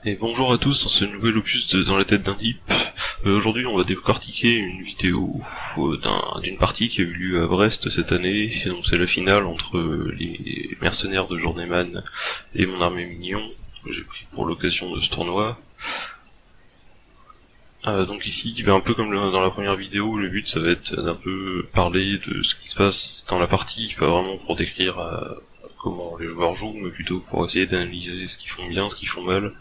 Et bonjour à tous dans ce nouvel opus de Dans la tête d'un type. Aujourd'hui on va décortiquer une vidéo d'une partie qui a eu lieu à Brest cette année, et donc c'est la finale entre les mercenaires de Journeyman et mon armée mignon, que j'ai pris pour l'occasion de ce tournoi. Donc ici, un peu comme dans la première vidéo, le but ça va être d'un peu parler de ce qui se passe dans la partie, pas vraiment pour décrire comment les joueurs jouent, mais plutôt pour essayer d'analyser ce qu'ils font bien, ce qu'ils font mal,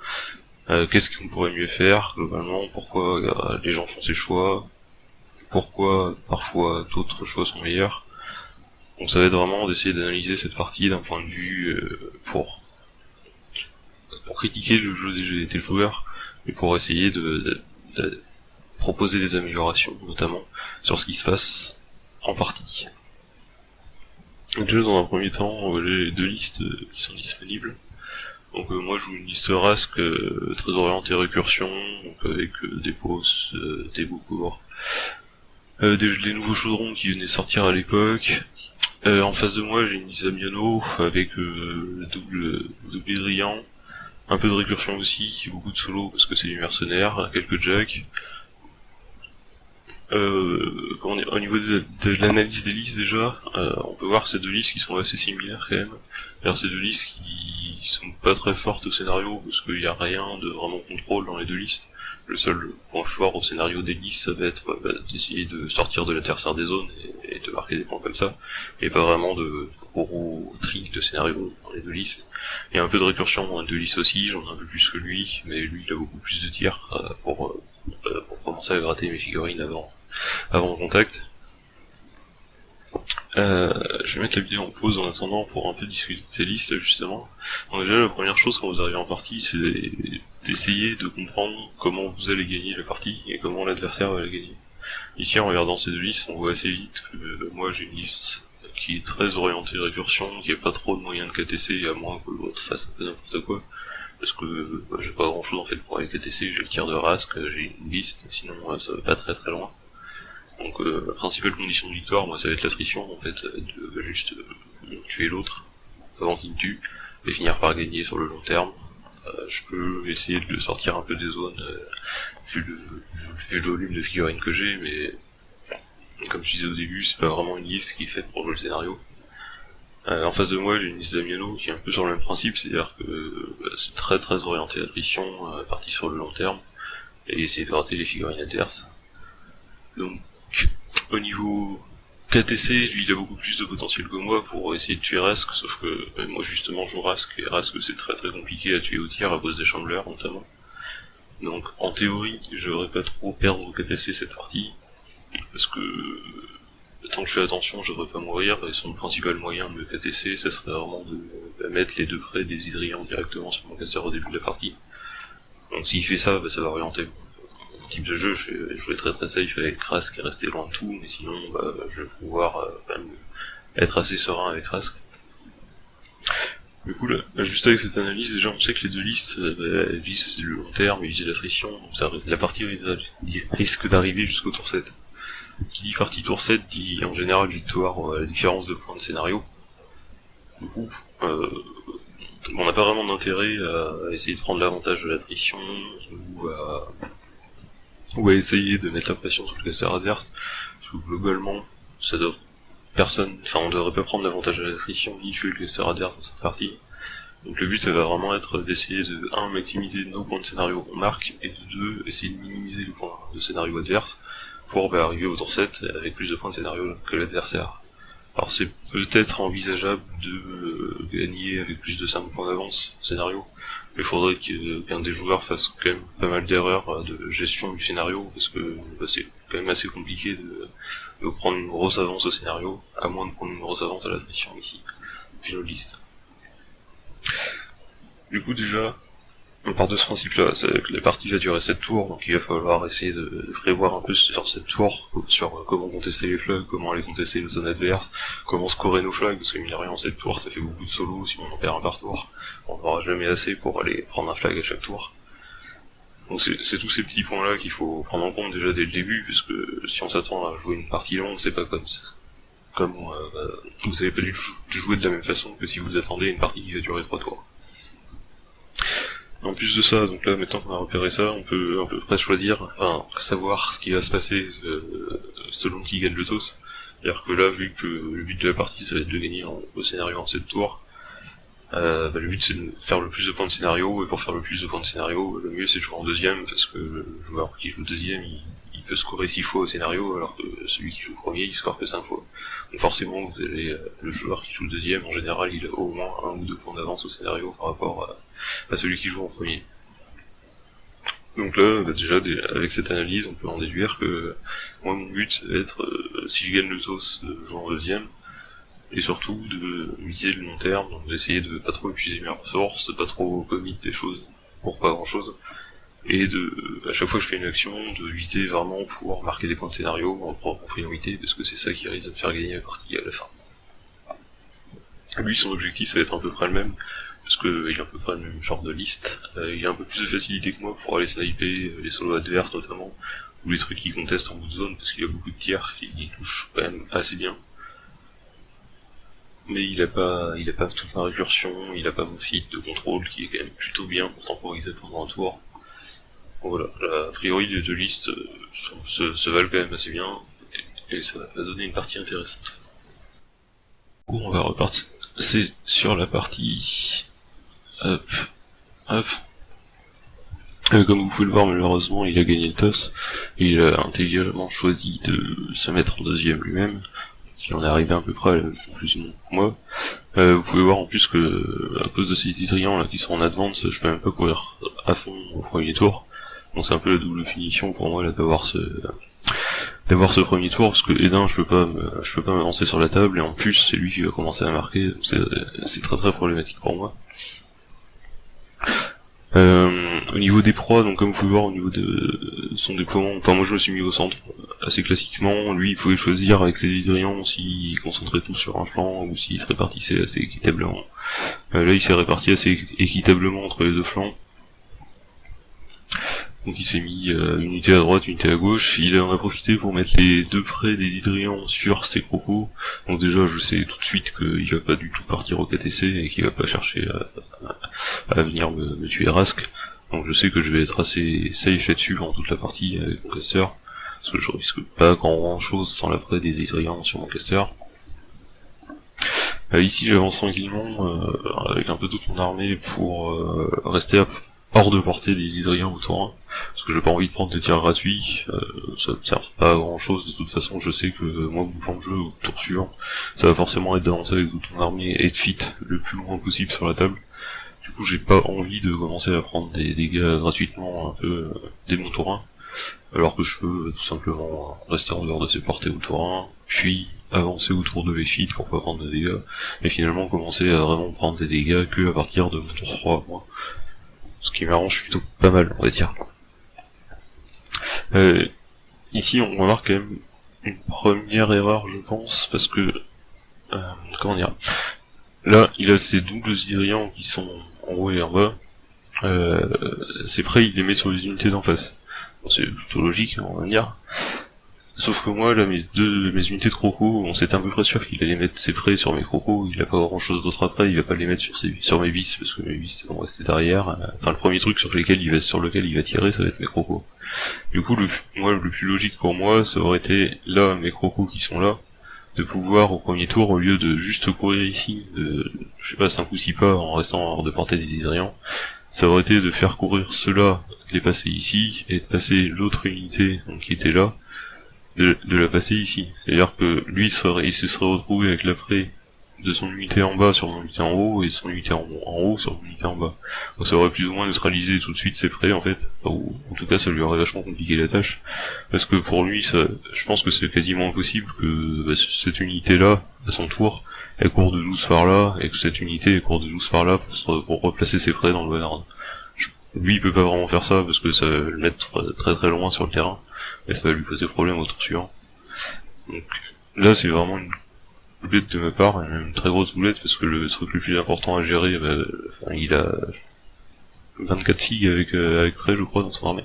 qu'est-ce qu'on pourrait mieux faire, globalement, pourquoi les gens font ces choix, pourquoi parfois d'autres choix sont meilleurs. Donc ça va être vraiment d'essayer d'analyser cette partie d'un point de vue pour critiquer le jeu des joueurs, et pour essayer de proposer des améliorations, notamment sur ce qui se passe en partie. Déjà dans un premier temps, les deux listes qui sont disponibles. Donc moi je joue une liste Rask très orientée récursion, donc avec des pauses, des beaux cours, des nouveaux chaudrons qui venaient sortir à l'époque. En face de moi j'ai une liste Amiano avec double Hydrian, un peu de récursion aussi, beaucoup de solo parce que c'est du mercenaire, quelques jacks. Au niveau de l'analyse des listes déjà, on peut voir que c'est deux listes qui sont assez similaires quand même. Alors c'est deux listes qui sont pas très fortes au scénario parce qu'il n'y a rien de vraiment contrôle dans les deux listes. Le seul point fort au scénario des listes, ça va être d'essayer de sortir de l'adversaire des zones et de marquer des points comme ça, et pas vraiment de gros trick de scénario dans les deux listes. Il y a un peu de récursion dans les deux listes aussi, j'en ai un peu plus que lui, mais lui il a beaucoup plus de tirs pour commencer à gratter mes figurines avant le contact. Je vais mettre la vidéo en pause en attendant pour un peu discuter de ces listes là, justement. Donc déjà la première chose quand vous arrivez en partie, c'est d'essayer de comprendre comment vous allez gagner la partie et comment l'adversaire va la gagner. Ici en regardant ces deux listes, on voit assez vite que moi j'ai une liste qui est très orientée récursion, qui a pas trop de moyens de KTC, à moins que l'autre fasse un peu n'importe quoi. Parce que j'ai pas grand chose en fait pour aller KTC, j'ai le tir de Rask, j'ai une liste, sinon ça va pas très très loin. Donc la principale condition de victoire, moi ça va être l'attrition, en fait, ça va être de juste tuer l'autre avant qu'il me tue, et finir par gagner sur le long terme. Je peux essayer de le sortir un peu des zones, vu le volume de figurines que j'ai, mais comme je disais au début, c'est pas vraiment une liste qui est faite pour jouer le scénario. En face de moi, j'ai une liste d'Amiano qui est un peu sur le même principe, c'est-à-dire que c'est très très orienté attrition, partie sur le long terme, et essayer de rater les figurines adverses. Donc, au niveau KTC, lui il a beaucoup plus de potentiel que moi pour essayer de tuer Rask, sauf que moi justement je joue Rask, et Rask c'est très très compliqué à tuer au tir à cause des Chamblers notamment. Donc en théorie, je devrais pas trop perdre au KTC cette partie, parce que tant que je fais attention, je devrais pas mourir, et son principal moyen de KTC, ça serait vraiment de mettre les deux frais des Hydrians directement sur mon caster au début de la partie. Donc s'il fait ça, ça va orienter mon type de jeu, je vais jouer très très safe avec Rask et rester loin de tout, mais sinon je vais pouvoir quand même être assez serein avec Rask. Du coup là, juste avec cette analyse, déjà on sait que les deux listes elles visent le long terme, elles visent l'attrition, donc la partie risque d'arriver jusqu'au tour 7. Qui dit partie tour 7 dit en général victoire à la différence de points de scénario. Du coup, on n'a pas vraiment d'intérêt à essayer de prendre l'avantage de l'attrition ou à essayer de mettre la pression sur le caster adverse, parce que globalement, on devrait pas prendre l'avantage de l'attrition ni tuer le caster adverse dans cette partie. Donc le but ça va vraiment être d'essayer de 1 maximiser nos points de scénario qu'on marque, et de 2 essayer de minimiser les points de scénario adverse pour arriver au tour 7 avec plus de points de scénario que l'adversaire. Alors c'est peut-être envisageable de gagner avec plus de 5 points d'avance scénario, mais il faudrait qu'un des joueurs fasse quand même pas mal d'erreurs de gestion du scénario, parce que c'est quand même assez compliqué de prendre une grosse avance au scénario, à moins de prendre une grosse avance à l'attrition ici, puis nos listes. Du coup déjà, on part de ce principe-là, c'est que la partie va durer 7 tours, donc il va falloir essayer de prévoir un peu sur 7 tours, sur comment contester les flags, comment aller contester les zones adverses, comment scorer nos flags, parce que mine de rien en 7 tours ça fait beaucoup de solo, si on en perd un par tour, on n'aura jamais assez pour aller prendre un flag à chaque tour. Donc c'est tous ces petits points-là qu'il faut prendre en compte déjà dès le début, parce que si on s'attend à jouer une partie longue, c'est pas comme ça. Vous savez pas du tout jouer de la même façon que si vous attendez une partie qui va durer 3 tours. En plus de ça, donc là maintenant qu'on a repéré ça, on peut à peu près choisir, enfin savoir ce qui va se passer selon qui gagne le toss. C'est-à-dire que là, vu que le but de la partie ça va être de gagner au scénario en 7 tours, le but c'est de faire le plus de points de scénario, et pour faire le plus de points de scénario, le mieux c'est de jouer en deuxième, parce que le joueur qui joue deuxième, il peut scorer 6 fois au scénario, alors que celui qui joue premier, il score que 5 fois. Donc forcément, vous avez le joueur qui joue deuxième, en général, il a au moins 1 ou 2 points d'avance au scénario par rapport à celui qui joue en premier. Donc là, déjà, avec cette analyse, on peut en déduire que moi, mon but, ça va être, si je gagne le toss, de jouer en deuxième, et surtout de viser le long terme, donc d'essayer de pas trop épuiser mes ressources, de pas trop commit des choses pour pas grand chose, et à chaque fois que je fais une action, de viser vraiment pouvoir marquer des points de scénario en propre priorité, parce que c'est ça qui risque de me faire gagner la partie à la fin. Lui, son objectif, ça va être à peu près le même, parce qu'il a à peu près le même genre de liste. Il a un peu plus de facilité que moi pour aller sniper les solos adverses notamment, ou les trucs qui contestent en bout de zone, parce qu'il a beaucoup de tirs qui touchent quand même assez bien. Mais il a pas toute ma récursion, il a pas mon feed de contrôle qui est quand même plutôt bien pour temporiser pendant un tour. Donc voilà, a priori les deux listes se valent quand même assez bien, et ça va donner une partie intéressante. Du coup, on va repartir. C'est sur la partie... Hop. Comme vous pouvez le voir, malheureusement, il a gagné le toss, et il a intelligemment choisi de se mettre en deuxième lui-même, qui en est arrivé à peu près à la même conclusion que moi. Vous pouvez voir en plus que, à cause de ces hydrians là qui sont en advance, je peux même pas courir à fond au premier tour. Donc c'est un peu la double finition pour moi là d'avoir ce premier tour, parce que d'un je peux pas m'avancer sur la table, et en plus c'est lui qui va commencer à marquer, donc c'est très très problématique pour moi. Au niveau des proies, donc comme vous pouvez voir au niveau de son déploiement, enfin moi je me suis mis au centre assez classiquement. Lui il pouvait choisir avec ses hydrians s'il concentrait tout sur un flanc ou s'il se répartissait assez équitablement. Là il s'est réparti assez équitablement entre les deux flancs. Donc il s'est mis une unité à droite, une unité à gauche, il en a profité pour mettre les deux près des hydrians sur ses crocos. Donc déjà je sais tout de suite qu'il va pas du tout partir au KTC et qu'il va pas chercher à venir me tuer Rask. Donc je sais que je vais être assez safe là-dessus pendant toute la partie avec mon caster, parce que je risque pas grand chose sans l'après des hydrians sur mon caster. Ici j'avance tranquillement avec un peu toute mon armée pour rester hors de portée des hydriens autour 1, parce que j'ai pas envie de prendre des tirs gratuits, ça ne sert pas à grand chose. De toute façon je sais que moi mon plan de jeu au tour suivant ça va forcément être d'avancer avec toute mon armée et de fit le plus loin possible sur la table. Du coup j'ai pas envie de commencer à prendre des dégâts gratuitement un peu dès mon tour 1, alors que je peux tout simplement rester en dehors de ses portées au tour 1, puis avancer autour de mes feats pour pas prendre de dégâts, et finalement commencer à vraiment prendre des dégâts que à partir de mon tour 3 moi. Ce qui m'arrange plutôt pas mal, on va dire. Ici, on remarque quand même une première erreur, je pense, parce que... comment dire... Là, il a ces doubles hydrians qui sont en haut et en bas. Ses prêts, il les met sur les unités d'en face. Bon, c'est plutôt logique, on va dire. Sauf que moi, là, mes unités de crocos, on s'était à peu près sûr qu'il allait mettre ses frais sur mes crocos, il a pas grand chose d'autre après, il va pas les mettre sur mes vis, parce que mes vis vont rester derrière. Enfin, le premier truc sur lequel il va tirer, ça va être mes crocos. Du coup, le plus logique pour moi, ça aurait été, là, mes crocos qui sont là, de pouvoir, au premier tour, au lieu de juste courir ici, je sais pas, 5 ou 6 pas, en restant hors de portée des hydrians, ça aurait été de faire courir ceux-là, de les passer ici, et de passer l'autre unité, donc qui était là, de la passer ici. C'est-à-dire que lui il se serait retrouvé avec l'après de son unité en bas sur mon unité en haut, et son unité en haut sur mon unité en bas. Donc ça aurait plus ou moins neutralisé tout de suite ses frais en fait, ou en tout cas ça lui aurait vachement compliqué la tâche, parce que pour lui je pense que c'est quasiment impossible que cette unité là, à son tour, elle court de 12 par là, et que cette unité elle court de 12 par là pour replacer ses frais dans le bon ordre. Lui il peut pas vraiment faire ça, parce que ça va le mettre très très loin sur le terrain, et ça va lui poser problème au tour suivant. Donc là c'est vraiment une boulette de ma part, une très grosse boulette, parce que le truc le plus important à gérer, il a 24 figues avec près je crois dans son armée,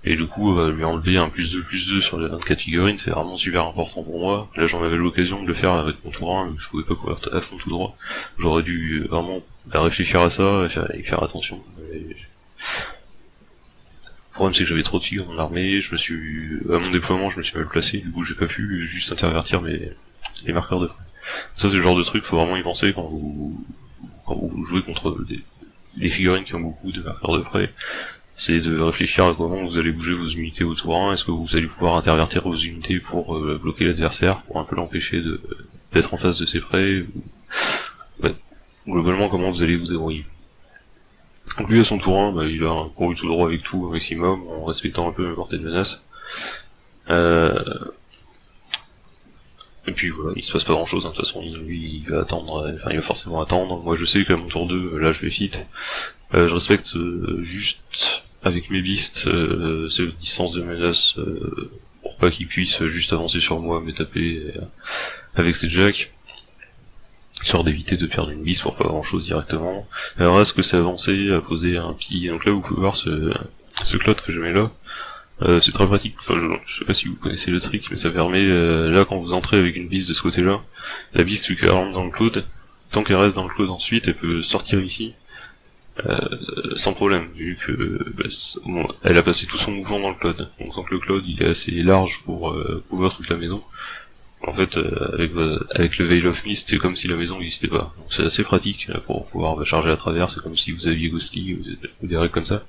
et du coup lui enlever un +2/+2 sur les 24 figurines, c'est vraiment super important pour moi. Là j'en avais l'occasion de le faire avec mon tour 1, mais je pouvais pas courir à fond tout droit, j'aurais dû vraiment réfléchir à ça et faire attention, Le problème c'est que j'avais trop de filles dans mon armée, à mon déploiement je me suis mal placé, du coup j'ai pas pu juste intervertir les marqueurs de frais. Ça c'est le genre de truc, faut vraiment y penser quand vous jouez contre les figurines qui ont beaucoup de marqueurs de frais. C'est de réfléchir à comment vous allez bouger vos unités au tour 1, est-ce que vous allez pouvoir intervertir vos unités pour bloquer l'adversaire, pour un peu l'empêcher d'être en face de ses frais, globalement comment vous allez vous débrouiller. Donc lui à son tour 1, il a couru tout droit avec tout au maximum, en respectant un peu la portée de menace. Et puis voilà, il se passe pas grand chose, de toute façon, lui il va attendre, il va forcément attendre. Moi je sais qu'à mon tour 2, là je vais fit. Je respecte juste avec mes beasts cette distance de menace pour pas qu'ils puissent juste avancer sur moi, me taper avec ses jacks. Histoire d'éviter de perdre une beast pour pas grand chose directement. Alors là, ce que c'est avancé, à poser un pied. Donc là vous pouvez voir ce cloud que je mets là. C'est très pratique, enfin je sais pas si vous connaissez le trick, mais ça permet, là quand vous entrez avec une beast de ce côté-là, la beast vu qu'elle rentre dans le cloud, tant qu'elle reste dans le cloud ensuite, elle peut sortir ici, sans problème, vu que elle a passé tout son mouvement dans le cloud. Donc tant que le cloud il est assez large pour couvrir toute la maison, en fait avec le Veil of Mist c'est comme si la maison n'existait pas. Donc c'est assez pratique là, pour pouvoir charger à travers, c'est comme si vous aviez Ghostly ou des règles comme ça.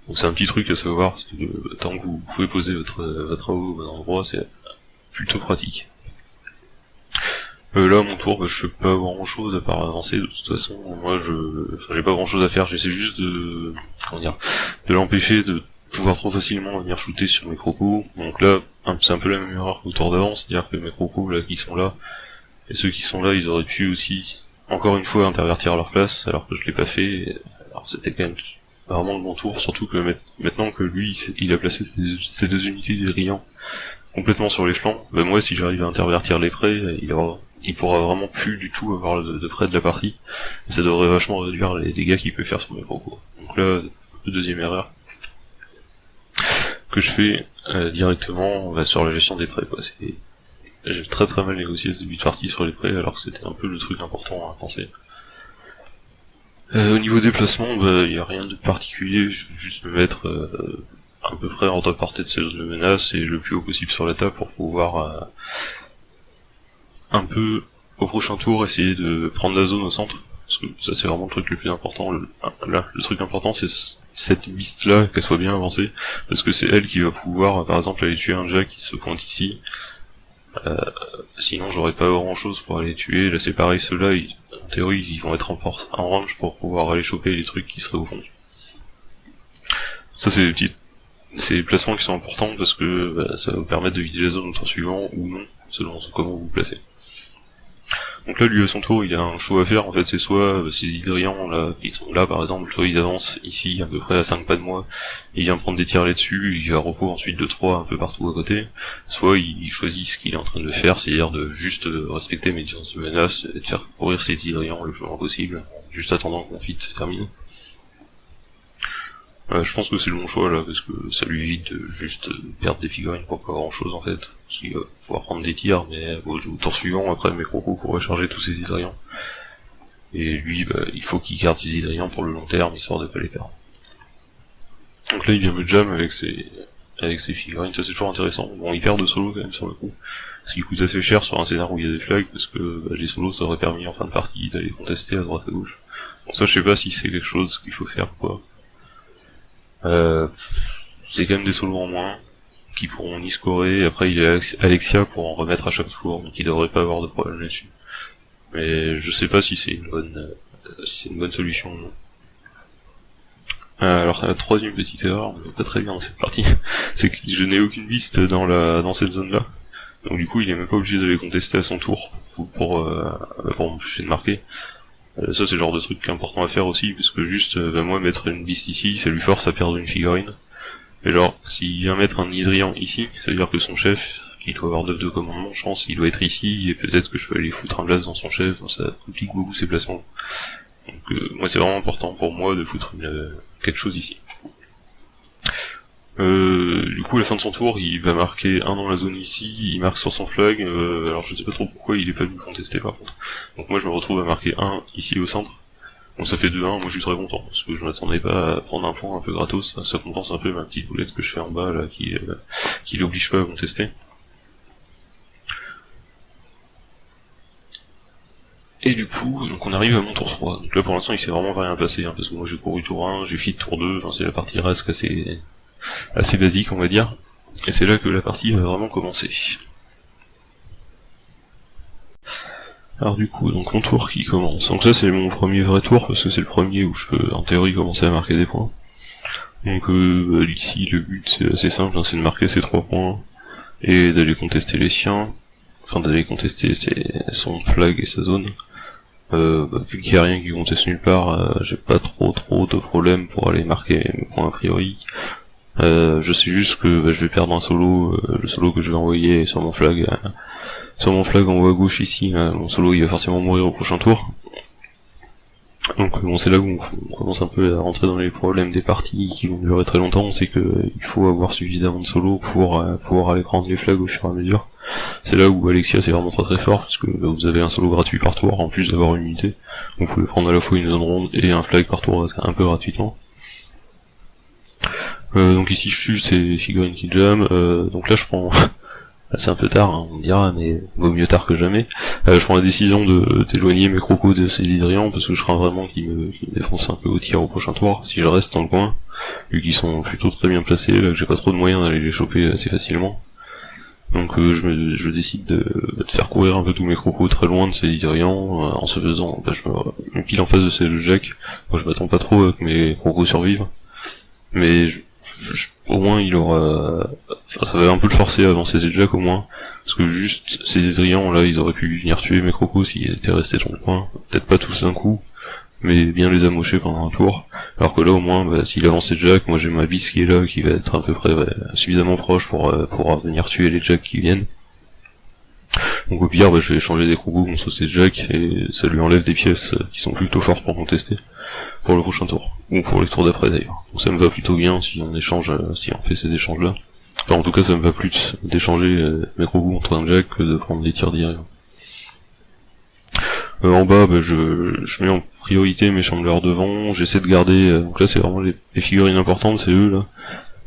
Donc c'est un petit truc à savoir, c'est que tant que vous pouvez poser votre AO au bon endroit, c'est plutôt pratique. Là, à mon tour, je fais pas grand chose à part avancer, de toute façon, moi j'ai pas grand chose à faire, j'essaie juste de l'empêcher de pouvoir trop facilement venir shooter sur mes crocos. Donc là, c'est un peu la même erreur qu'au tour d'avant, c'est-à-dire que mes crocos là qui sont là, et ceux qui sont là, ils auraient pu aussi, encore une fois, intervertir leur place, alors que je l'ai pas fait, alors c'était quand même vraiment de mon tour, surtout que maintenant que lui, il a placé ses deux unités d'Irian complètement sur les flancs, moi si j'arrive à intervertir les frais, il pourra vraiment plus du tout avoir de frais de la partie, et ça devrait vachement réduire les dégâts qu'il peut faire sur mes crocos. Donc là, deuxième erreur que je fais directement sur la gestion des frais, quoi. J'ai très très mal négocié ce début de partie sur les frais, alors que c'était un peu le truc important à penser. Au niveau déplacement, y a rien de particulier, je vais juste me mettre à peu près hors de portée de ces zones de menace et le plus haut possible sur la table pour pouvoir un peu au prochain tour essayer de prendre la zone au centre, parce que ça c'est vraiment le truc le plus important. Le truc important c'est cette beast là, qu'elle soit bien avancée, parce que c'est elle qui va pouvoir par exemple aller tuer un jack qui se pointe ici. Sinon j'aurais pas grand chose pour aller tuer. Là c'est pareil, ceux-là en théorie ils vont être en range pour pouvoir aller choper les trucs qui seraient au fond. Ça c'est des placements qui sont importants parce que ça va vous permettre de vider la zone au tour suivant ou non, selon comment vous vous placez. Donc là lui à son tour il a un choix à faire, en fait c'est soit ces hydrians là, qui sont là par exemple, soit ils avancent ici à peu près à 5 pas de moi, et il vient prendre des tirs là-dessus, il va repos ensuite de 3 un peu partout à côté, soit il choisit ce qu'il est en train de faire, c'est-à-dire de juste respecter mes distances de menace et de faire courir ces hydrians le plus loin possible, juste attendant qu'on fit se termine. Je pense que c'est le bon choix là, parce que ça lui évite de juste perdre des figurines pour pas grand chose en fait. Parce qu'il va pouvoir prendre des tirs, mais au tour suivant, après mes crocos pourraient charger tous ses hydrians. Et lui, il faut qu'il garde ses hydrians pour le long terme, histoire de pas les perdre. Donc là il vient me jam avec ses figurines, ça c'est toujours intéressant. Bon, il perd de solo quand même sur le coup, ce qui coûte assez cher sur un scénario où il y a des flags, parce que les solos ça aurait permis en fin de partie d'aller contester à droite à gauche. Bon ça je sais pas si c'est quelque chose qu'il faut faire quoi. C'est quand même des solos en moins qui pourront ni scorer, après il y a Alexia pour en remettre à chaque tour, donc il devrait pas avoir de problème là-dessus. Mais je sais pas si c'est une bonne solution ou non. Alors la troisième petite erreur, mais pas très bien dans cette partie, c'est que je n'ai aucune beast dans cette zone là. Donc du coup il est même pas obligé de les contester à son tour pour m'empêcher de marquer. Ça c'est le genre de truc important à faire aussi, parce que juste moi mettre une beast ici, ça lui force à perdre une figurine. Et alors, s'il vient mettre un hydrian ici, ça veut dire que son chef, qui doit avoir 9 de commandement, je pense, il doit être ici, et peut-être que je peux aller foutre un glace dans son chef, ça complique beaucoup ses placements. Donc moi c'est vraiment important pour moi de foutre quelque chose ici. Du coup à la fin de son tour, il va marquer un dans la zone ici, il marque sur son flag, alors je sais pas trop pourquoi il est pas venu contester par contre. Donc moi je me retrouve à marquer un ici au centre, Donc ça fait 2-1, moi je suis très content, parce que je m'attendais pas à prendre un point un peu gratos, ça compense un peu ma petite boulette que je fais en bas là, qui l'oblige pas à contester. Et du coup, donc on arrive à mon tour 3. Donc là pour l'instant il s'est vraiment rien passé, hein, parce que moi j'ai couru tour 1, j'ai fit tour 2, enfin c'est la partie rasque assez basique on va dire. Et c'est là que la partie va vraiment commencer. Alors du coup, donc mon tour qui commence. Donc ça c'est mon premier vrai tour, parce que c'est le premier où je peux en théorie commencer à marquer des points. Donc ici le but c'est assez simple, hein, c'est de marquer ces 3 points, et d'aller contester les siens, enfin d'aller contester son flag et sa zone. Vu qu'il n'y a rien qui conteste nulle part, j'ai pas trop de problèmes pour aller marquer mes points a priori. Je sais juste que je vais perdre un solo, le solo que je vais envoyer sur mon flag en haut à gauche ici, mon solo il va forcément mourir au prochain tour. Donc bon, c'est là où on commence un peu à rentrer dans les problèmes des parties qui vont durer très longtemps, c'est que il faut avoir suffisamment de solo pour pouvoir aller prendre les flags au fur et à mesure. C'est là où Alexia c'est vraiment très fort, parce que vous avez un solo gratuit par tour en plus d'avoir une unité, donc vous pouvez prendre à la fois une zone ronde et un flag par tour un peu gratuitement. Donc ici je tue ces figurines qui jam, donc là je prends... c'est un peu tard, hein, on dira, mais vaut mieux tard que jamais. Je prends la décision d'éloigner mes crocos de ces hydrians, parce que je crains vraiment qu'ils me défoncent un peu au tir au prochain tour, si je reste dans le coin, vu qu'ils sont plutôt très bien placés, là que j'ai pas trop de moyens d'aller les choper assez facilement. Donc je décide de faire courir un peu tous mes crocos très loin de ces hydrians, en se faisant, je me pile en face de ces Jack. Moi je m'attends pas trop à que mes crocos survivent, mais au moins il aura... Enfin, ça va un peu le forcer à avancer ces Jack au moins, parce que juste ces hydrians là ils auraient pu venir tuer mes crocos s'ils étaient restés dans le coin, peut-être pas tous d'un coup, mais bien les amocher pendant un tour, alors que là au moins s'il avance ces Jack, moi j'ai ma bis qui est là, qui va être à peu près suffisamment proche pour venir tuer les Jack qui viennent. Donc au pire je vais changer des crocos contre ces Jack, et ça lui enlève des pièces qui sont plutôt fortes pour contester pour le prochain tour, ou pour les tours d'après d'ailleurs. Donc ça me va plutôt bien si on échange, si on fait ces échanges là. Enfin en tout cas ça me va plus d'échanger mes crocos contre un Jack que de prendre des tirs d'Irien. En bas je mets en priorité mes chambleurs devant, j'essaie de garder, donc là c'est vraiment les figurines importantes, c'est eux là.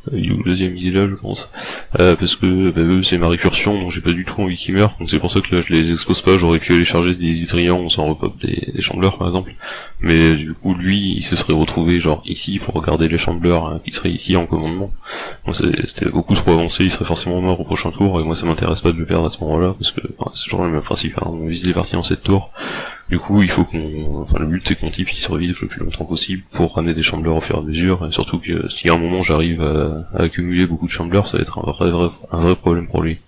Le deuxième il est là je pense, parce que eux c'est ma récursion, donc j'ai pas du tout envie qu'ils meurent, donc c'est pour ça que là je les expose pas. J'aurais pu aller charger des hydrians, on s'en repop des chambleurs par exemple, mais du coup lui il se serait retrouvé genre ici pour regarder les chambleurs qui seraient ici en commandement, donc c'était beaucoup trop avancé, il serait forcément mort au prochain tour, et moi ça m'intéresse pas de le perdre à ce moment là, parce que c'est toujours le même principe, hein, on vise les parties en 7 tours. Du coup, il faut le but c'est qu'on type il survive le plus longtemps possible pour ramener des chambleurs au fur et à mesure, et surtout que si à un moment j'arrive à accumuler beaucoup de chambleurs, ça va être un vrai problème pour lui.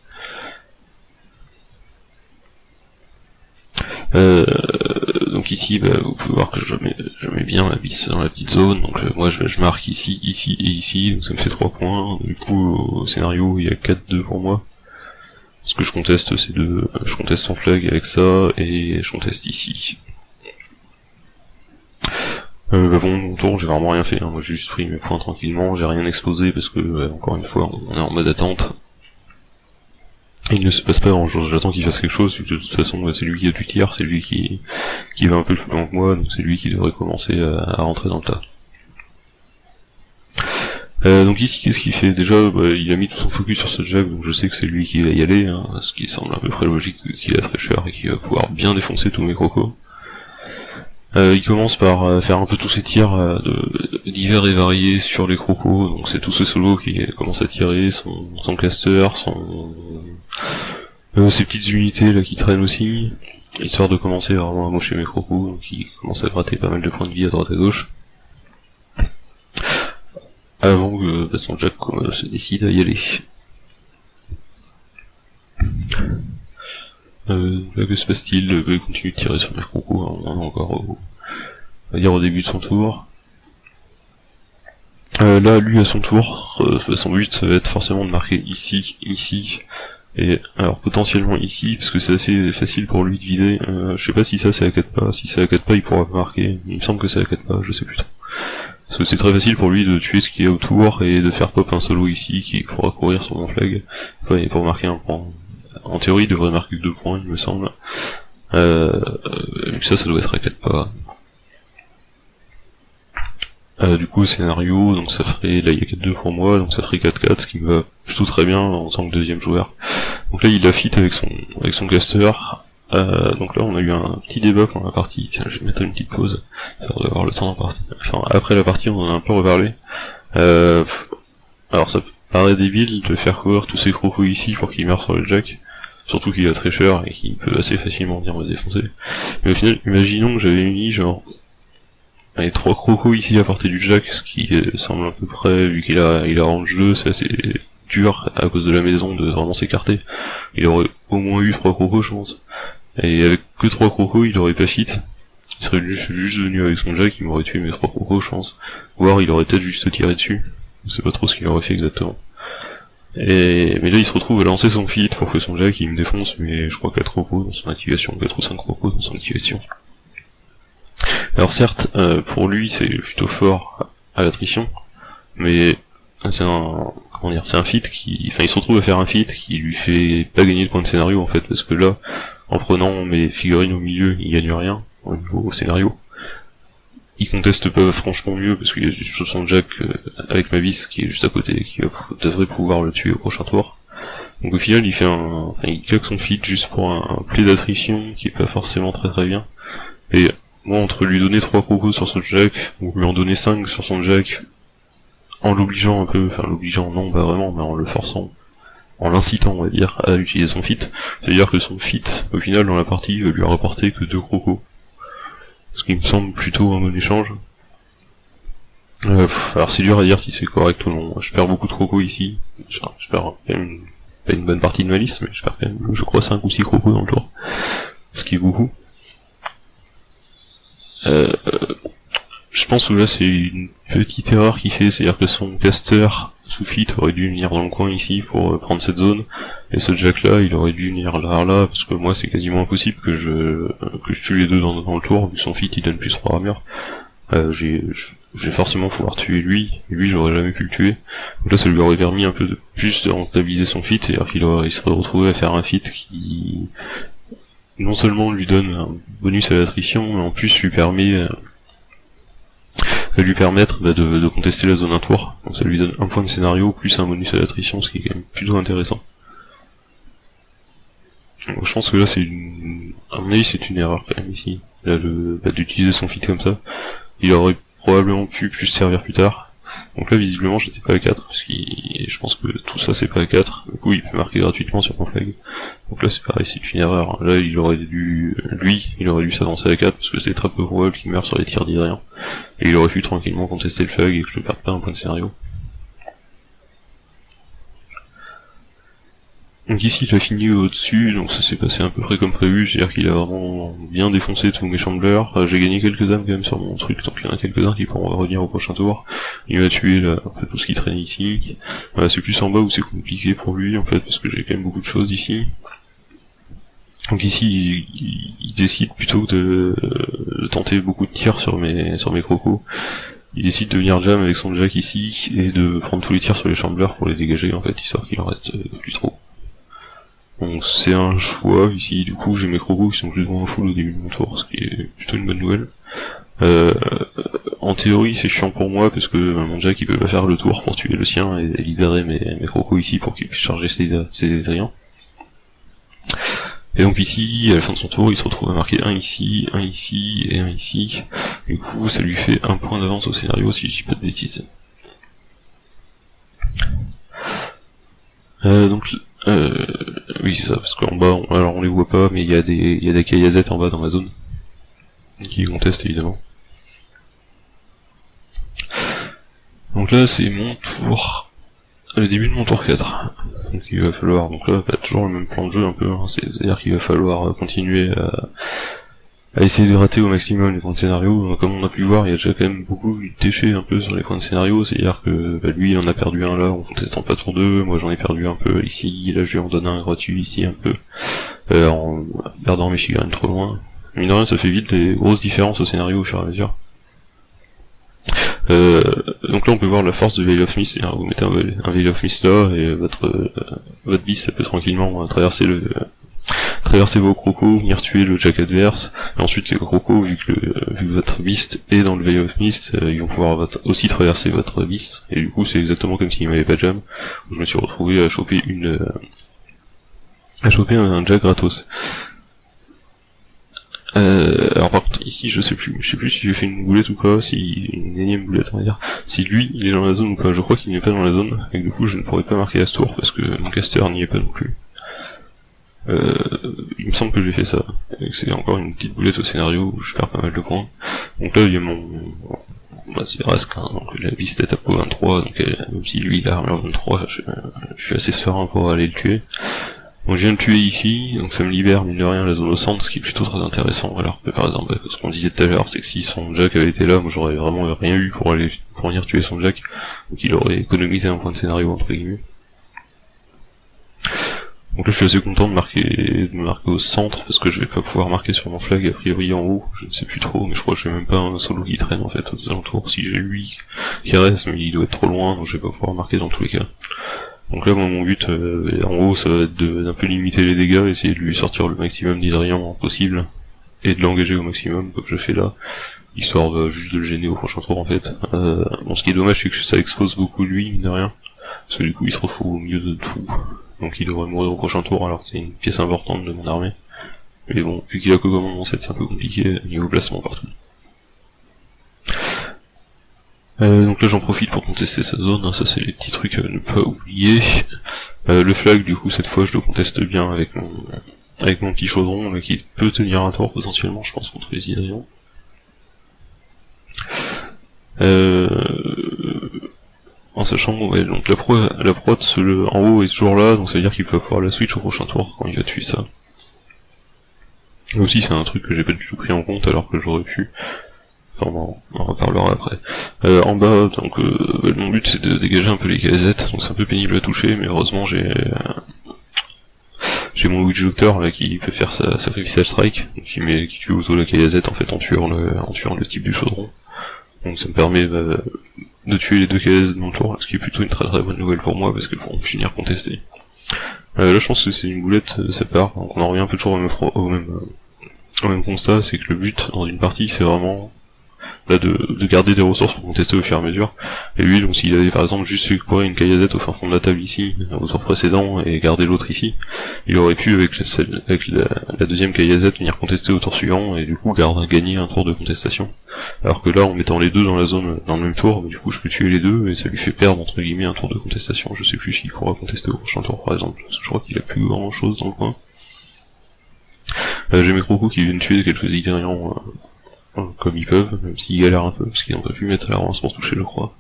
Donc ici, vous pouvez voir que je mets bien la vis dans la petite zone, donc moi je marque ici, ici et ici, donc ça me fait 3 points, du coup au scénario il y a 4-2 pour moi. Ce que je conteste c'est je conteste son flag avec ça, et je conteste ici. Bon, mon tour j'ai vraiment rien fait, hein. Moi j'ai juste pris mes points tranquillement, j'ai rien explosé parce que, encore une fois, on est en mode attente. Il ne se passe pas grand chose, j'attends qu'il fasse quelque chose, de toute façon c'est lui qui a du tir, c'est lui qui va un peu plus loin que moi, donc c'est lui qui devrait commencer à rentrer dans le tas. Donc ici qu'est-ce qu'il fait? Déjà il a mis tout son focus sur ce Jack, donc je sais que c'est lui qui va y aller, hein, ce qui semble à peu près logique qu'il a très cher et qu'il va pouvoir bien défoncer tous mes crocos. Il commence par faire un peu tous ses tirs divers et variés sur les crocos, donc c'est tous ces solos qui commencent à tirer, son caster, ses petites unités là qui traînent aussi, histoire de commencer vraiment à mocher mes crocos, donc il commence à gratter pas mal de points de vie à droite à gauche. Avant que son Jack se décide à y aller. Là que se passe-t-il? Il continue de tirer sur mes crocos, hein, on est encore on va dire au début de son tour. Là lui à son tour, son but ça va être forcément de marquer ici, ici, et alors potentiellement ici, parce que c'est assez facile pour lui de vider. Je sais pas si ça c'est à 4 pas, si c'est à 4 pas il pourra marquer, il me semble que c'est à 4 pas, je sais plus trop. Parce que c'est très facile pour lui de tuer ce qui est autour et de faire pop un solo ici qui pourra courir sur mon flag pour marquer un point. En théorie il devrait marquer 2 points il me semble. Vu que ça doit être à 4 pas. Du coup, scénario, donc ça ferait, là il y a 4-2 pour moi, donc ça ferait 4-4, ce qui me va plutôt très bien en tant que deuxième joueur. Donc là il a fit avec son caster. Donc là on a eu un petit débat pendant la partie. Tiens, je vais mettre une petite pause, histoire d'avoir le temps d'en partie. Enfin, après la partie on en a un peu reparlé. Alors ça paraît débile de faire courir tous ces crocos ici pour qu'ils meurent sur le jack. Surtout qu'il est très cher et qu'il peut assez facilement venir me défoncer. Mais au final, imaginons que j'avais mis genre les 3 crocos ici à portée du jack, ce qui semble à peu près, vu qu'il a range 2, c'est assez dur à cause de la maison de vraiment s'écarter. Il aurait au moins eu 3 crocos je pense. Et avec que 3 crocos il aurait pas fit. Il serait juste venu avec son jack, il m'aurait tué mes 3 crocos je pense. Voire il aurait peut-être juste tiré dessus. Je sais pas trop ce qu'il aurait fait exactement. Mais là il se retrouve à lancer son feat pour que son jack il me défonce, mais je crois 4 crocos dans son activation, 4 ou 5 crocos dans son activation. Alors certes, pour lui c'est plutôt fort à l'attrition, mais c'est un feat il se retrouve à faire un feat qui lui fait pas gagner de points de scénario en fait, parce que là, en prenant mes figurines au milieu, il gagne rien au niveau scénario. Il conteste pas franchement mieux parce qu'il y a juste son jack avec ma vis qui est juste à côté, qui devrait pouvoir le tuer au prochain tour. Donc au final il claque son feat juste pour un play d'attrition qui est pas forcément très très bien. Et moi entre lui donner 3 crocos sur son jack, ou lui en donner 5 sur son jack, en l'obligeant un peu, enfin l'obligeant non pas vraiment, mais en le forçant, en l'incitant on va dire à utiliser son feat, c'est-à-dire que son feat au final dans la partie lui a rapporté que 2 crocos. Ce qui me semble plutôt un bon échange. Alors c'est dur à dire si c'est correct ou non. Je perds beaucoup de crocos ici. Je perds quand même pas une bonne partie de ma liste, mais je perds quand même, je crois, 5 ou 6 crocos dans le tour. Ce qui est beaucoup. Je pense que là c'est une petite erreur qu'il fait, c'est-à-dire que son caster sous fit aurait dû venir dans le coin ici pour prendre cette zone, et ce jack là il aurait dû venir là, parce que moi c'est quasiment impossible que je tue les deux dans le tour, vu que son fit il donne plus 3 armures. Je vais forcément pouvoir tuer lui, et lui j'aurais jamais pu le tuer. Donc là ça lui aurait permis un peu de plus de rentabiliser son fit, c'est-à-dire il serait retrouvé à faire un fit qui non seulement lui donne un bonus à l'attrition, mais en plus lui permet lui permettre de contester la zone un tour. Donc ça lui donne un point de scénario plus un bonus à l'attrition, ce qui est quand même plutôt intéressant. Donc je pense que là à mon avis c'est une erreur quand même ici, là d'utiliser son feat comme ça. Il aurait probablement pu plus servir plus tard. Donc là visiblement j'étais pas à 4, parce que je pense que tout ça c'est pas à 4, du coup il peut marquer gratuitement sur mon flag. Donc là c'est pareil, c'est une erreur. Là il aurait dû s'avancer à 4, parce que c'est très peu probable qu'il meure sur les tirs d'hydrien. Et il aurait pu tranquillement contester le flag et que je ne perde pas un point de scénario. Donc ici il a fini au-dessus, donc ça s'est passé à peu près comme prévu, c'est-à-dire qu'il a vraiment bien défoncé tous mes chamblers. J'ai gagné quelques dames quand même sur mon truc, donc il y en a quelques-uns qui pourront revenir au prochain tour. Il m'a tué là, un peu tout ce qui traîne ici. C'est plus en bas où c'est compliqué pour lui en fait, parce que j'ai quand même beaucoup de choses ici. Donc ici il décide plutôt de tenter beaucoup de tirs sur mes crocos. Il décide de venir jam avec son jack ici, et de prendre tous les tirs sur les chamblers pour les dégager en fait, histoire qu'il en reste plus trop. Donc c'est un choix ici, du coup j'ai mes crocos qui sont plus ou moins full au début de mon tour, ce qui est plutôt une bonne nouvelle. En théorie c'est chiant pour moi parce que mon jack il peut pas faire le tour pour tuer le sien et libérer mes crocos ici pour qu'il puisse charger ses éthériens. Et donc ici, à la fin de son tour, il se retrouve à marquer un ici et un ici. Du coup ça lui fait un point d'avance au scénario si je dis pas de bêtises. Oui c'est ça, parce qu'en bas, alors on les voit pas, mais il y a des kayazets en bas dans la zone, qui contestent évidemment. Donc là c'est mon tour, le début de mon tour 4. Donc il va falloir, donc là toujours le même plan de jeu un peu, hein, c'est-à-dire qu'il va falloir continuer à essayer de rater au maximum les points de scénario. Comme on a pu voir, il y a déjà quand même beaucoup de déchets un peu sur les points de scénario, c'est-à-dire que lui il en a perdu un là en contestant pas tour 2, moi j'en ai perdu un peu ici, là je lui en donne un gratuit ici un peu, en perdant mes figurines trop loin. Mine de rien ça fait vite des grosses différences au scénario au fur et à mesure. Donc là on peut voir la force de Veil of Mist, c'est-à-dire vous mettez un Veil of Mist là, et votre beast ça peut tranquillement traverser traverser vos crocos, venir tuer le jack adverse, et ensuite les crocos, vu que votre beast est dans le Veil of Mist, ils vont pouvoir aussi traverser votre beast, et du coup c'est exactement comme s'il m'avait pas de jam, où je me suis retrouvé à choper un jack gratos. Alors par contre ici je sais plus si j'ai fait une boulette ou pas, si une énième boulette on va dire, si lui il est dans la zone ou pas, je crois qu'il n'est pas dans la zone, et du coup je ne pourrais pas marquer à ce tour parce que mon caster n'y est pas non plus. Il me semble que j'ai fait ça, et que c'est encore une petite boulette au scénario où je perds pas mal de points. Donc là il y a mon Rasque, hein, donc la beast est à peau 23, donc même si lui il a armure 23, je suis assez serein pour aller le tuer. Donc je viens de tuer ici, donc ça me libère mine de rien la zone au centre, ce qui est plutôt très intéressant, alors que par exemple, ce qu'on disait tout à l'heure, c'est que si son jack avait été là, moi j'aurais vraiment rien eu pour venir tuer son jack, donc il aurait économisé un point de scénario entre guillemets. Donc là je suis assez content de marquer au centre, parce que je vais pas pouvoir marquer sur mon flag a priori en haut, je ne sais plus trop, mais je crois que j'ai même pas un solo qui traîne en fait aux alentours, si j'ai lui qui reste, mais il doit être trop loin, donc je vais pas pouvoir marquer dans tous les cas. Donc là mon but en haut ça va être d'un peu limiter les dégâts, essayer de lui sortir le maximum d'hydrarian possible, et de l'engager au maximum comme je fais là, histoire juste de le gêner au prochain tour en fait. Bon ce qui est dommage c'est que ça expose beaucoup lui mine de rien, parce que du coup il se retrouve au milieu de tout, donc il devrait mourir au prochain tour alors que c'est une pièce importante de mon armée. Mais bon, vu qu'il a que commandement 7 c'est un peu compliqué niveau placement partout. Donc là j'en profite pour contester sa zone, hein, ça c'est les petits trucs à ne pas oublier. Le flag du coup cette fois je le conteste bien avec mon petit chaudron là, qui peut tenir un tour potentiellement je pense contre les Hydrians. En sachant ouais donc la proie en haut est toujours là, donc ça veut dire qu'il va pouvoir la switch au prochain tour quand il va tuer ça. Là aussi c'est un truc que j'ai pas du tout pris en compte alors que j'aurais pu. Enfin, on en reparlera après. En bas, donc mon but c'est de dégager un peu les casettes, donc c'est un peu pénible à toucher, mais heureusement j'ai mon Witch Doctor là qui peut faire sa Sacrificial Strike, donc qui tue auto la casette en fait en tuant le type du chaudron. Donc ça me permet de tuer les deux casettes de mon tour, ce qui est plutôt une très très bonne nouvelle pour moi parce qu'elles pourront finir contester. Là je pense que c'est une boulette de sa part, donc on en revient un peu toujours au même constat, c'est que le but dans une partie c'est vraiment là de garder des ressources pour contester au fur et à mesure. Et lui, donc s'il avait par exemple juste récupéré une caillazette au fin fond de la table ici, au tour précédent, et garder l'autre ici, il aurait pu avec la deuxième caillazette venir contester au tour suivant, et du coup gagner un tour de contestation. Alors que là, en mettant les deux dans la zone dans le même tour, du coup je peux tuer les deux, et ça lui fait perdre entre guillemets un tour de contestation. Je sais plus s'il pourra contester au prochain tour par exemple, parce que je crois qu'il a plus grand chose dans le coin. J'ai mes crocos qui viennent tuer quelques Hydrians comme ils peuvent, même s'ils galèrent un peu, parce qu'ils n'ont pas pu mettre à l'avance pour toucher je crois.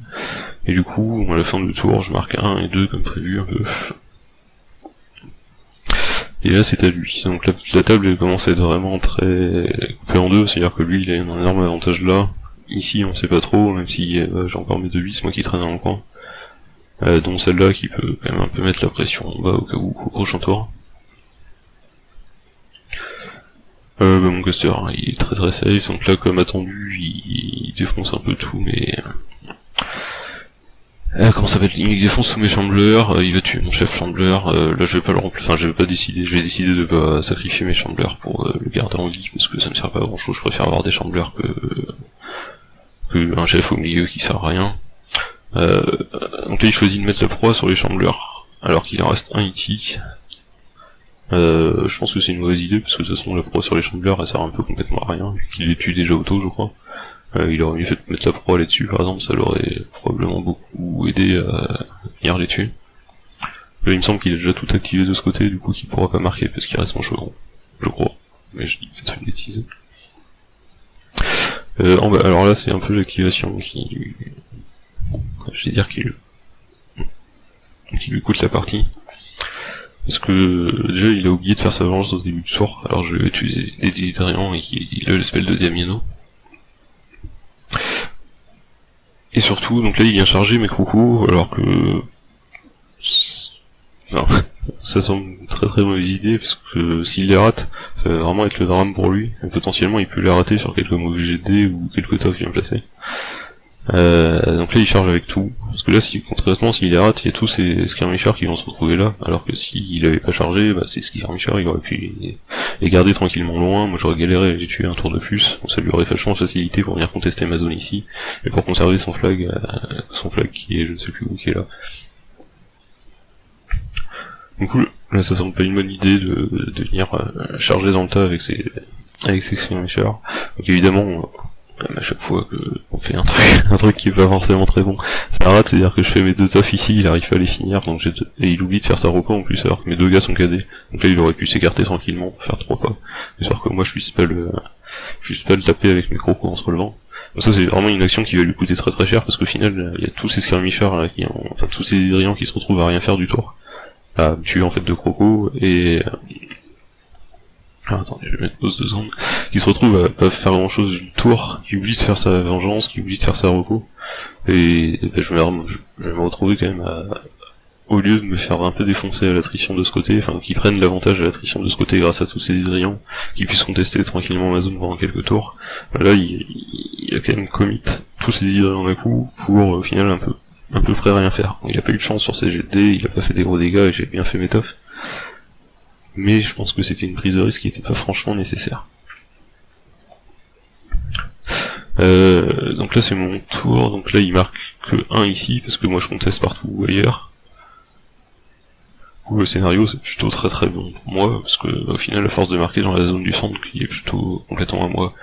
Et du coup, à la fin du tour, je marque 1 et 2 comme prévu un peu. Et là c'est à lui. Donc la table elle commence à être vraiment très coupée en deux, c'est-à-dire que lui il a un énorme avantage là. Ici on sait pas trop, même si j'ai encore mes deux bis, moi qui traîne dans le coin. Dont celle-là qui peut quand même un peu mettre la pression en bas au cas où au prochain tour. Mon caster il est très très safe, donc là comme attendu il défonce un peu tout, mais comment ça s'appelle, il défonce tous mes chambleurs, il va tuer mon chef chambleur, là je vais pas le remplacer, enfin je vais décider de pas sacrifier mes chambleurs pour le garder en vie, parce que ça me sert pas à grand chose, je préfère avoir des chambleurs que un chef au milieu qui sert à rien. Donc là il choisit de mettre la proie sur les chambleurs, alors qu'il en reste un ici. Je pense que c'est une mauvaise idée, parce que de toute façon la proie sur les chambleurs elle sert un peu complètement à rien, vu qu'il les tue déjà auto je crois. Il aurait mieux fait de mettre la proie là-dessus par exemple, ça l'aurait probablement beaucoup aidé à venir les tuer. Là il me semble qu'il a déjà tout activé de ce côté, du coup qu'il pourra pas marquer parce qu'il reste en chaudron, je crois, mais je dis peut-être une bêtise. En bas, alors là c'est un peu l'activation qui... je vais dire qui lui coûte la partie. Parce que déjà il a oublié de faire sa vengeance au début du tour, alors je vais utiliser des Hydrians et il a le spell de Damiano. Et surtout, donc là il vient charger mes crocos, alors que... enfin, ça semble une très très mauvaise idée, parce que s'il les rate, ça va vraiment être le drame pour lui, et potentiellement il peut les rater sur quelques mauvais GD ou quelques toffs bien placés. Donc là il charge avec tout, parce que là, concrètement, s'il les rate, il y a tous ces skirmishers qui vont se retrouver là, alors que s'il avait pas chargé, bah ces skirmishers, il aurait pu les garder tranquillement loin, moi j'aurais galéré à les tuer un tour de plus, donc ça lui aurait vachement facilité pour venir contester ma zone ici, et pour conserver son flag qui est, je ne sais plus où, qui est là. Donc là ça semble pas une bonne idée de venir charger dans le tas avec ces skirmishers. Donc évidemment, à chaque fois que on fait un truc qui est pas forcément très bon, ça rate, c'est-à-dire que je fais mes 2 tofs ici, il arrive pas à les finir, donc et il oublie de faire sa repas en plus, alors que mes 2 gars sont cadés. Donc là il aurait pu s'écarter tranquillement pour faire 3 pas, histoire que moi je puisse pas le taper avec mes crocos en se relevant. Donc ça c'est vraiment une action qui va lui coûter très très cher, parce qu'au final il y a tous ces skirmishers là tous ces hydrians qui se retrouvent à rien faire du tour, à tuer en fait 2 crocos, et attendez, je vais mettre pause 2 secondes, qui se retrouve à pas faire grand chose du tour, qui oublie de faire sa vengeance, qui oublie de faire sa reco, et je vais me retrouver quand même au lieu de me faire un peu défoncer à l'attrition de ce côté, enfin qu'ils prennent l'avantage à l'attrition de ce côté grâce à tous ces hydrians, qui puissent contester tranquillement ma zone pendant quelques tours, là il a quand même commit tous ces hydrians d'un coup, pour au final un peu près rien faire. Il a pas eu de chance sur ses jets de dés, il a pas fait des gros dégâts et j'ai bien fait mes tofs. Mais je pense que c'était une prise de risque qui était pas franchement nécessaire. Donc là c'est mon tour, donc là il marque que 1 ici, parce que moi je conteste partout ailleurs. Le scénario c'est plutôt très très bon pour moi, parce que au final à force de marquer dans la zone du centre qui est plutôt complètement à moi,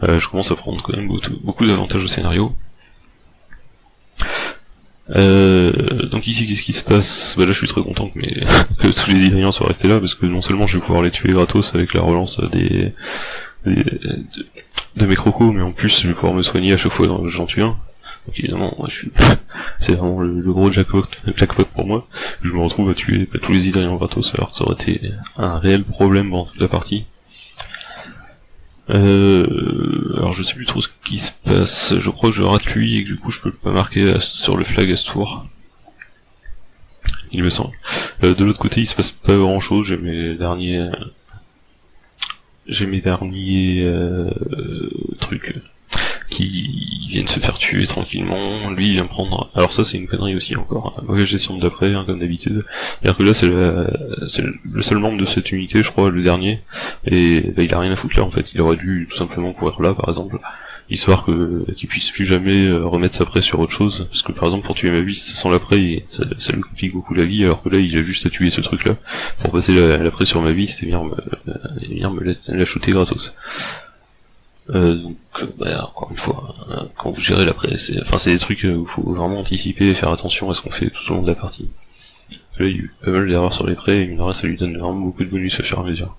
je commence à prendre quand même beaucoup d'avantages au scénario. Donc ici qu'est-ce qui se passe? Bah là je suis très content que, que tous les hydrians soient restés là, parce que non seulement je vais pouvoir les tuer gratos avec la relance de mes crocos, mais en plus je vais pouvoir me soigner à chaque fois que j'en tue un. Donc évidemment moi, c'est vraiment le gros jackpot pour moi. Je me retrouve à tuer tous les hydrians gratos, alors que ça aurait été un réel problème pendant toute la partie. Alors je sais plus trop ce qui se passe, je crois que je rate lui et que du coup je peux pas marquer sur le flag à ce tour. Il me semble. De l'autre côté il se passe pas grand chose, j'ai mes derniers trucs qui viennent se faire tuer tranquillement. Lui il vient prendre, alors ça c'est une connerie aussi encore, mauvaise gestion de l'après hein, comme d'habitude. C'est-à-dire que là c'est le seul membre de cette unité je crois, le dernier, et bah, il a rien à foutre là en fait, il aurait dû tout simplement courir là par exemple, histoire qu'il puisse plus jamais remettre sa prêt sur autre chose, parce que par exemple pour tuer ma vie sans la prêt ça lui complique beaucoup la vie, alors que là il a juste à tuer ce truc là pour passer la prêt sur ma vie, c'est venir me la shooter gratos. Donc bah, encore une fois, quand vous gérez la presse, c'est des trucs où il faut vraiment anticiper et faire attention à ce qu'on fait tout au long de la partie. Là il y a eu pas mal d'erreurs sur les prêts, et une erreur ça lui donne vraiment beaucoup de bonus au fur et à mesure.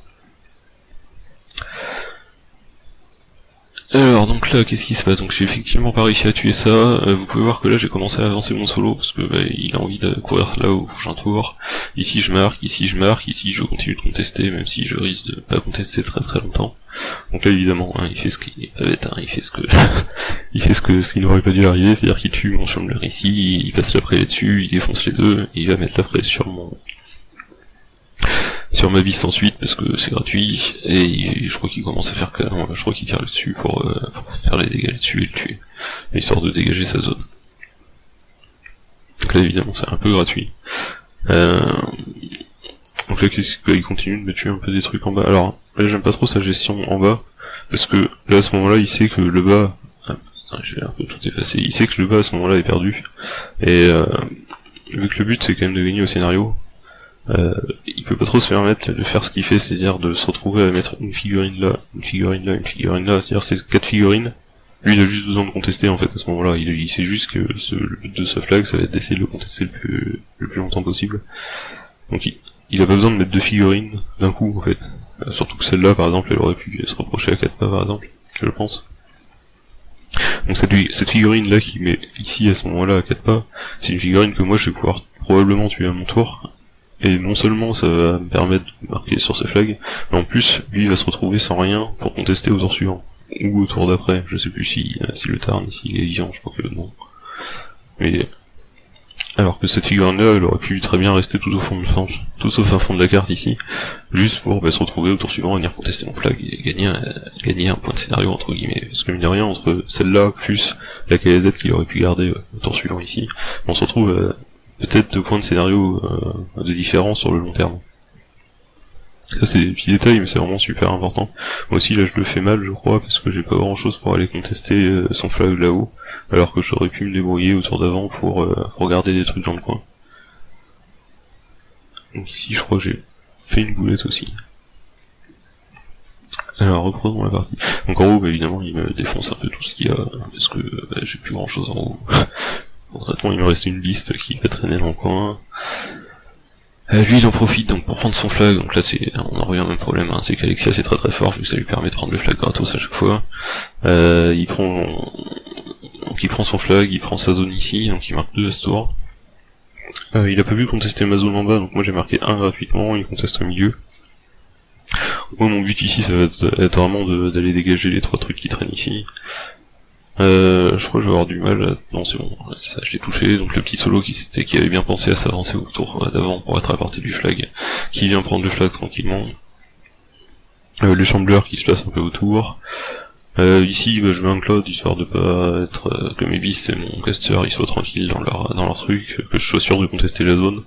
Alors donc là qu'est-ce qui se passe? Donc j'ai effectivement pas réussi à tuer ça, vous pouvez voir que là j'ai commencé à avancer mon solo, parce que bah, il a envie de courir là au prochain tour. Ici je marque, ici je continue de contester, même si je risque de pas contester très très longtemps. Donc là évidemment, hein, il fait ce qu'il est pas bête, hein, il fait ce qu'il n'aurait pas dû arriver, c'est-à-dire qu'il tue mon chambre ici, il passe la près là-dessus, il défonce les deux, et il va mettre la près sur ma biste ensuite parce que c'est gratuit, et je crois qu'il commence à faire je crois qu'il tire là-dessus pour faire les dégâts là-dessus et le tuer, histoire de dégager sa zone. Donc là évidemment c'est un peu gratuit. Donc là il continue de me tuer un peu des trucs en bas. Alors là j'aime pas trop sa gestion en bas, parce que là à ce moment-là il sait que le bas, je vais un peu tout effacer, il sait que le bas à ce moment-là est perdu, et vu que le but c'est quand même de gagner au scénario, il peut pas trop se permettre de faire ce qu'il fait, c'est-à-dire de se retrouver à mettre une figurine là, une figurine là, une figurine là, c'est-à-dire c'est 4 figurines. Lui il a juste besoin de contester en fait à ce moment-là, il sait juste que le but de ce flag ça va être d'essayer de le contester le plus longtemps possible. Donc il a pas besoin de mettre 2 figurines d'un coup en fait. Surtout que celle-là par exemple elle aurait pu se rapprocher à 4 pas par exemple, je le pense. Donc cette figurine là qui met ici à ce moment-là à 4 pas, c'est une figurine que moi je vais pouvoir probablement tuer à mon tour. Et non seulement ça va me permettre de marquer sur ce flag, mais en plus, lui il va se retrouver sans rien pour contester au tour suivant. Ou au tour d'après, je sais plus si le Tarn, s'il est vivant, je crois que non. Mais Alors que cette figurine-là, elle aurait pu très bien rester tout au fond tout au fin fond de la carte ici, juste pour se retrouver au tour suivant, venir contester mon flag et gagner un point de scénario entre guillemets. Parce que mine de rien, entre celle-là plus la KZ qu'il aurait pu garder au tour suivant ici, on se retrouve peut-être 2 points de scénario de différence sur le long terme. Ça c'est des petits détails, mais c'est vraiment super important. Moi aussi là je le fais mal je crois, parce que j'ai pas grand chose pour aller contester son flag là-haut, alors que j'aurais pu me débrouiller au tour d'avant pour regarder des trucs dans le coin. Donc ici je crois que j'ai fait une boulette aussi. Alors reprenons la partie. Donc en haut évidemment il me défonce un peu tout ce qu'il y a, parce que j'ai plus grand chose en haut. Concrètement il me reste une liste qui va traîner dans le coin. Lui il en profite donc pour prendre son flag, donc là on en revient au même problème, c'est qu'Alexia c'est très très fort vu que ça lui permet de prendre le flag gratos à chaque fois. Il prend son flag, il prend sa zone ici, donc il marque 2 à ce tour. Il a pas pu contester ma zone en bas, donc moi j'ai marqué 1 gratuitement, il conteste au milieu. Donc moi mon but ici ça va être vraiment d'aller dégager les 3 trucs qui traînent ici. Je crois que je vais avoir du mal Non c'est bon, c'est ça, je l'ai touché, donc le petit solo qui avait bien pensé à s'avancer au tour d'avant pour être à la partie du flag, qui vient prendre le flag tranquillement. Les chambleurs qui se placent un peu autour. Ici je mets un cloud histoire de pas être que mes beasts et mon caster ils soient tranquilles dans leur truc, que je sois sûr de contester la zone.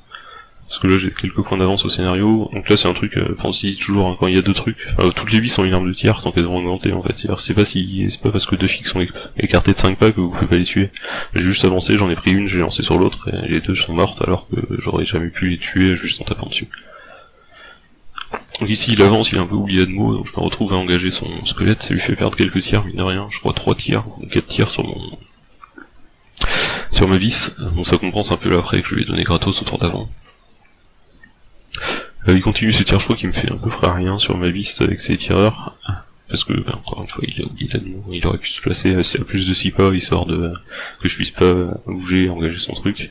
Parce que là j'ai quelques points d'avance au scénario, donc là c'est un truc, pensez toujours, quand il y a 2 trucs, toutes les vies sont une arme de tir tant qu'elles vont augmenter en fait, c'est pas parce que 2 fixes sont écartés de 5 pas que vous pouvez pas les tuer. J'ai juste avancé, j'en ai pris une, j'ai lancé sur l'autre, et les 2 sont mortes alors que j'aurais jamais pu les tuer juste en tapant dessus. Donc ici il avance, il a un peu oublié Admo, donc je me retrouve à engager son squelette, ça lui fait perdre quelques tirs, mine de rien, je crois 3 tirs, ou 4 tirs sur ma vis, donc ça compense un peu l'après que je lui ai donné gratos au tour d'avant. Il continue ses tirs, je crois qu'il me fait à peu près rien sur ma liste avec ses tireurs, parce que, encore une fois, il a oublié d'admo, il aurait pu se placer à plus de 6 pas, histoire que je puisse pas bouger et engager son truc.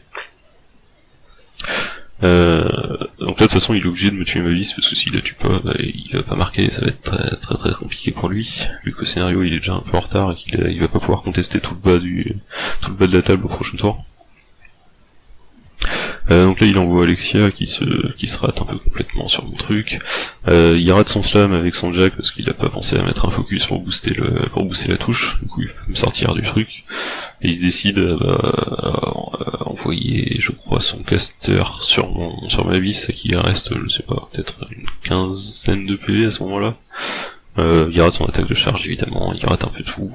Donc là de toute façon il est obligé de me tuer ma liste, parce que s'il la tue pas, il va pas marquer, ça va être très très très compliqué pour lui, vu qu'au scénario il est déjà un peu en retard et qu'il va pas pouvoir contester tout le bas de la table au prochain tour. Donc là il envoie Alexia qui se rate un peu complètement sur mon truc. Il rate son slam avec son jack parce qu'il a pas pensé à mettre un focus pour booster la touche, du coup il peut me sortir du truc. Et il se décide à envoyer, je crois, son caster sur ma vis, qui reste, je sais pas, peut-être une quinzaine de PV à ce moment-là. Il rate son attaque de charge évidemment, il rate un peu tout.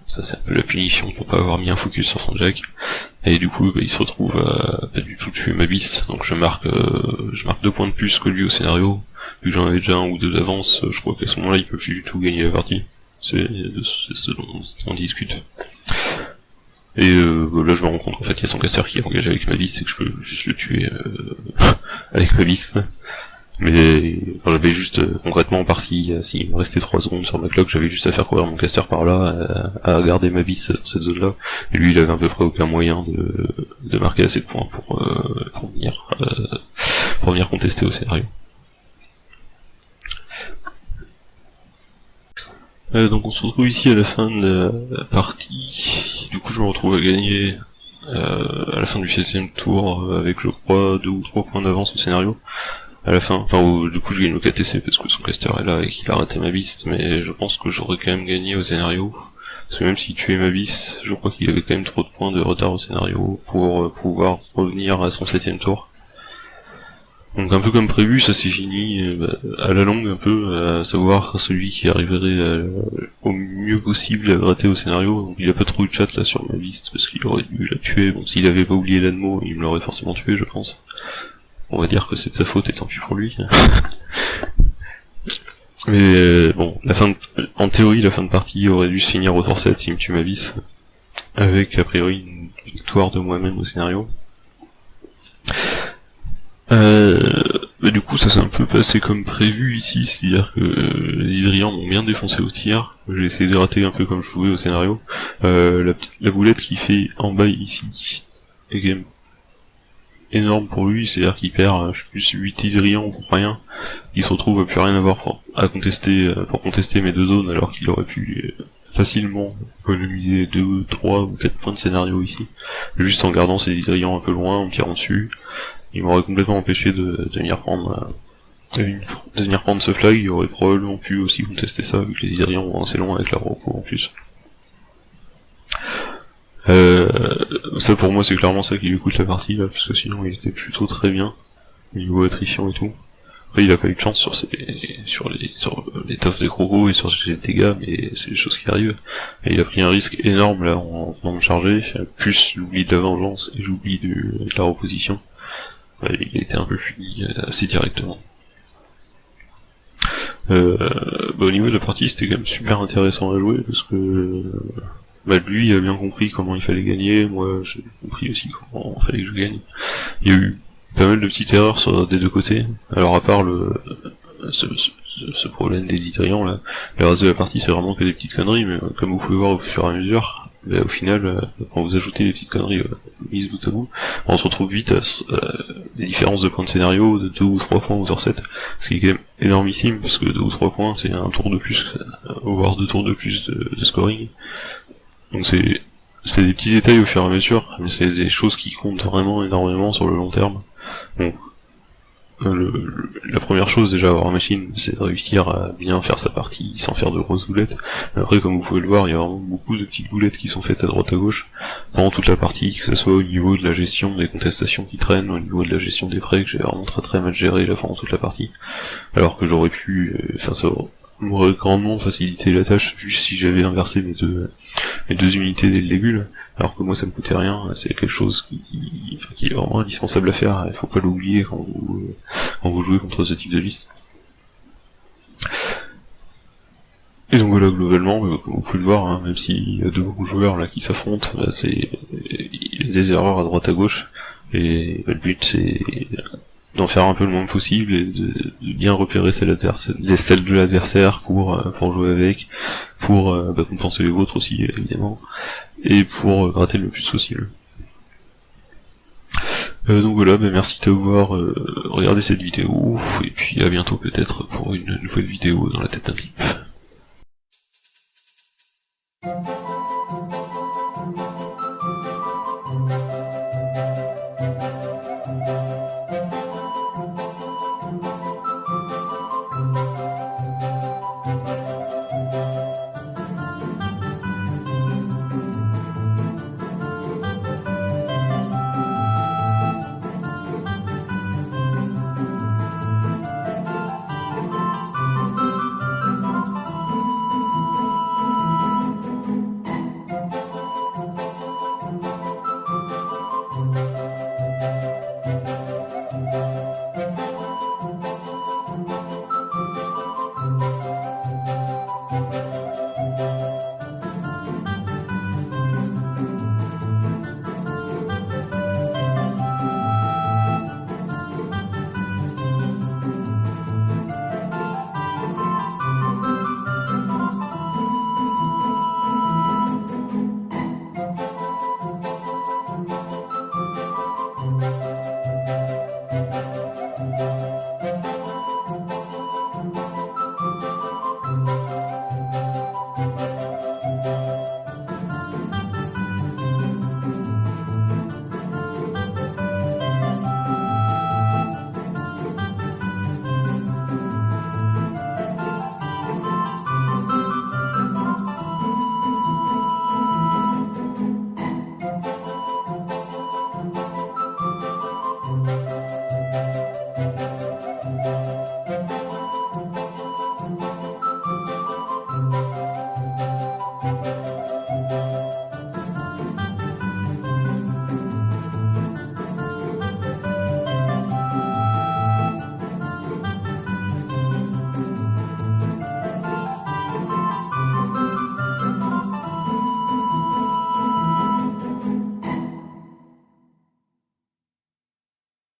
Ça c'est un peu la punition pour pas avoir mis un focus sur son jack. Et du coup il se retrouve à pas du tout tuer ma beast, donc je marque 2 points de plus que lui au scénario. Vu que j'en avais déjà 1 ou 2 d'avance, je crois qu'à ce moment là il peut plus du tout gagner la partie. C'est ce dont on discute. Et là je me rends compte qu'en fait il y a son caster qui est engagé avec ma beast et que je peux juste le tuer avec ma beast. Mais j'avais juste concrètement en partie, s'il me restait 3 secondes sur ma clock, j'avais juste à faire courir mon caster par là, à garder ma bise dans cette zone là, et lui il avait à peu près aucun moyen de marquer assez de points pour venir contester au scénario. Donc on se retrouve ici à la fin de la partie, du coup je me retrouve à gagner à la fin du 7ème tour avec je crois 2 ou 3 points d'avance au scénario. À la fin, du coup je gagne le KTC parce que son caster est là et qu'il a raté ma beast, mais je pense que j'aurais quand même gagné au scénario, parce que même s'il tuait ma beast, je crois qu'il avait quand même trop de points de retard au scénario pour pouvoir revenir à son 7ème tour. Donc un peu comme prévu, ça s'est fini à la longue un peu, à savoir celui qui arriverait au mieux possible à gratter au scénario. Donc il a pas trop eu de chat là sur ma beast parce qu'il aurait dû la tuer, bon s'il avait pas oublié l'admo, il me l'aurait forcément tué je pense. On va dire que c'est de sa faute et tant pis pour lui. Mais bon, en théorie, la fin de partie aurait dû se finir au tour 7 s'il me tue ma vis, avec a priori une victoire de moi-même au scénario. Du coup, ça s'est un peu passé comme prévu ici, c'est-à-dire que les Hydrians m'ont bien défoncé au tir. J'ai essayé de rater un peu comme je pouvais au scénario. La boulette qu'il fait en bas ici est quand même énorme pour lui, c'est-à-dire qu'il perd je sais plus 8 Hydrians pour rien, il se retrouve à plus rien avoir à contester pour contester mes 2 zones alors qu'il aurait pu facilement économiser 2, 3 ou 4 points de scénario ici, juste en gardant ces hydrians un peu loin, en tirant dessus. Il m'aurait complètement empêché de venir prendre ce flag. Il aurait probablement pu aussi contester ça, vu que les hydrians vont assez loin avec la repos en plus. Ça pour moi c'est clairement ça qui lui coûte la partie là, parce que sinon il était plutôt très bien, niveau attrition et tout. Après il a pas eu de chance sur les toffs des crocos et sur les dégâts, mais c'est des choses qui arrivent. Et il a pris un risque énorme là en venant me charger, plus l'oubli de la vengeance et l'oubli de la reposition. Ouais, il a été un peu fini assez directement. Au niveau de la partie c'était quand même super intéressant à jouer, parce que lui il a bien compris comment il fallait gagner, moi j'ai compris aussi comment il fallait que je gagne. Il y a eu pas mal de petites erreurs des deux côtés, alors à part ce problème des hydrians là, le reste de la partie c'est vraiment que des petites conneries, mais comme vous pouvez voir au fur et à mesure, au final, quand vous ajoutez les petites conneries mises bout à bout, on se retrouve vite à des différences de points de scénario de 2 ou 3 points aux heures 7, ce qui est quand même énormissime, parce que 2 ou 3 points c'est un tour de plus, voire 2 tours de plus de scoring. Donc c'est des petits détails au fur et à mesure, mais c'est des choses qui comptent vraiment énormément sur le long terme. Donc la première chose déjà avoir machine, c'est de réussir à bien faire sa partie sans faire de grosses boulettes. Après, comme vous pouvez le voir, il y a vraiment beaucoup de petites boulettes qui sont faites à droite à gauche pendant toute la partie, que ce soit au niveau de la gestion des contestations qui traînent, au niveau de la gestion des frais que j'ai vraiment très mal géré là pendant toute la partie, alors que j'aurais pu, ça m'aurait grandement facilité la tâche juste si j'avais inversé mes deux unités dès le début là. Alors que moi ça me coûtait rien, c'est quelque chose qui est vraiment indispensable à faire, il faut pas l'oublier quand vous jouez contre ce type de liste. Et donc voilà, globalement, comme vous pouvez le voir, hein, même s'il y a deux bons joueurs là qui s'affrontent, il y a des erreurs à droite à gauche, et le but c'est d'en faire un peu le moins possible et de bien repérer celles de l'adversaire pour jouer avec, pour compenser les vôtres aussi évidemment, et pour gratter le plus possible. Donc voilà, merci d'avoir regardé cette vidéo, et puis à bientôt peut-être pour une nouvelle vidéo dans la tête d'un type.